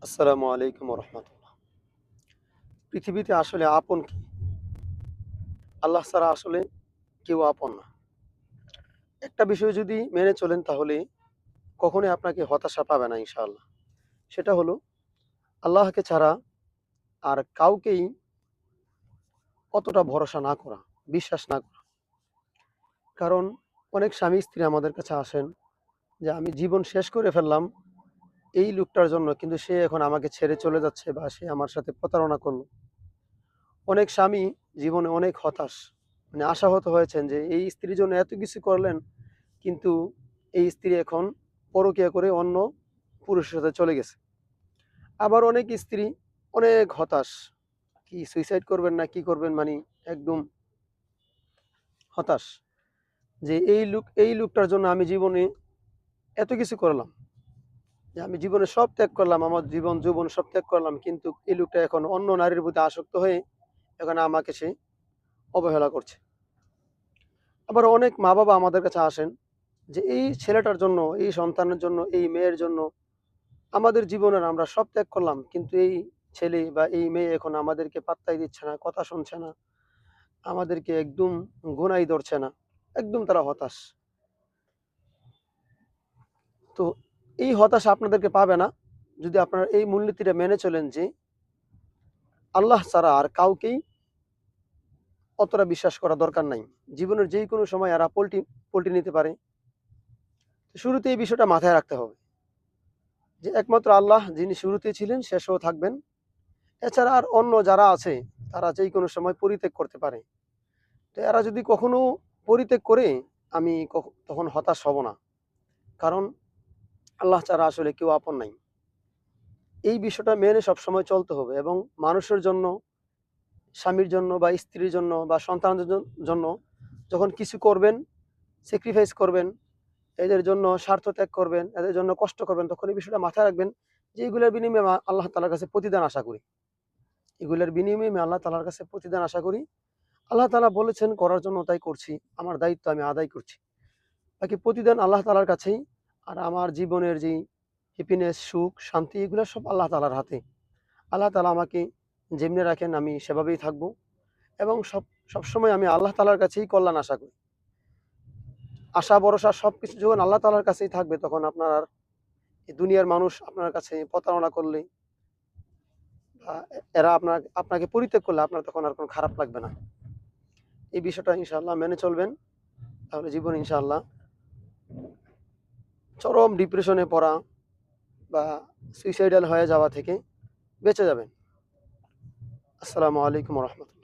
আসসালামু আলাইকুম রহমতুল্লাহ। পৃথিবীতে আসলে আপন কি? আল্লাহ ছাড়া আসলে কেউ আপন না। একটা বিষয় যদি মেনে চলেন তাহলে কখনোই আপনাকে হতাশা পাবে না ইনশাআল্লাহ। সেটা হলো আল্লাহকে ছাড়া আর কাউকেই অতটা ভরসা না করা, বিশ্বাস না করা। কারণ অনেক স্বামী স্ত্রী আমাদের কাছে আসেন যে আমি জীবন শেষ করে ফেললাম এই লোকটার জন্য, কিন্তু সে এখন আমাকে ছেড়ে চলে যাচ্ছে বা সে আমার সাথে প্রতারণা করলো। অনেক স্বামী জীবনে অনেক হতাশ, মানে আশাহত হয়েছেন যে এই স্ত্রীর জন্য এত কিছু করলেন, কিন্তু এই স্ত্রী এখন পরকীয়া করে অন্য পুরুষের সাথে চলে গেছে। আবার অনেক স্ত্রী অনেক হতাশ, কি সুইসাইড করবেন না কি করবেন, মানে একদম হতাশ যে এই লোকটার জন্য আমি জীবনে এত কিছু করলাম, যে আমি জীবনে সব ত্যাগ করলাম, আমার জীবন যৌবন সব ত্যাগ করলাম, কিন্তু এই লোকটা এখন অন্য নারীর প্রতি আসক্ত হয়ে এখন আমাকে সে অবহেলা করছে। আবার অনেক মা বাবা আমাদের কাছে আসেন যে এই ছেলেটার জন্য, এই সন্তানের জন্য, এই মেয়ের জন্য আমাদের জীবনের আমরা সব ত্যাগ করলাম, কিন্তু এই ছেলে বা এই মেয়ে এখন আমাদেরকে পাত্তাই দিচ্ছে না, কথা শুনছে না, আমাদেরকে একদম গোনাই ধরছে না। একদম তারা হতাশ। তো এই হতাশা আপনাদেরকে পাবে না যদি আপনারা এই মূলনীতিটা মেনে চলেন যে আল্লাহ ছাড়া আর কাউকেই অতটা বিশ্বাস করা দরকার নাই। জীবনের যেই কোনো সময় এরা পল্টি নিতে পারে। শুরুতে এই বিষয়টা মাথায় রাখতে হবে যে একমাত্র আল্লাহ যিনি শুরুতে ছিলেন শেষেও থাকবেন। এছাড়া আর অন্য যারা আছে তারা যেই কোনো সময় পরিত্যাগ করতে পারে। তো এরা যদি কখনো পরিত্যাগ করে, আমি তখন হতাশ হব না। কারণ আল্লাহ ছাড়া আসলে কেউ আপন নাই। এই বিষয়টা মেনে সবসময় চলতে হবে, এবং মানুষের জন্য, স্বামীর জন্য বা স্ত্রীর জন্য বা সন্তানদের জন্য যখন কিছু করবেন, স্যাক্রিফাইস করবেন, এদের জন্য স্বার্থ ত্যাগ করবেন, এদের জন্য কষ্ট করবেন, তখন এই বিষয়টা মাথায় রাখবেন যে এগুলোর বিনিময়ে আল্লাহ তাআলার কাছে প্রতিদান আশা করি। এগুলোর বিনিময়ে আমি আল্লাহ তাআলার কাছে প্রতিদান আশা করি। আল্লাহ তাআলা বলেছেন করার জন্য, তাই করছি। আমার দায়িত্ব আমি আদায় করছি। বাকি প্রতিদান আল্লাহ তাআলার কাছেই। আর আমার জীবনের যেই হ্যাপিনেস, সুখ, শান্তি, এগুলো সব আল্লাহ তাআলার হাতে। আল্লাহ তাআলা আমাকে যেমনি রাখেন আমি সেভাবেই থাকবো, এবং সবসময় আমি আল্লাহ তাআলার কাছেই কল্যাণ আশা করি। আশা ভরসা সবকিছু যখন আল্লাহ তাআলার কাছেই থাকবে, তখন আপনার আর এই দুনিয়ার মানুষ আপনার কাছে প্রতারণা করলে বা এরা আপনাকে পরিত্যাগ করলে আপনার তখন আর কোনো খারাপ লাগবে না। এই বিষয়টা ইনশাআল্লাহ মেনে চলবেন, তাহলে জীবন ইনশাআল্লাহ চরম ডিপ্রেশনে পড়া বা সুইসাইডাল হয়ে যাওয়া থেকে বেঁচে যাবেন। আসসালামু আলাইকুম রহমতুল্লাহ।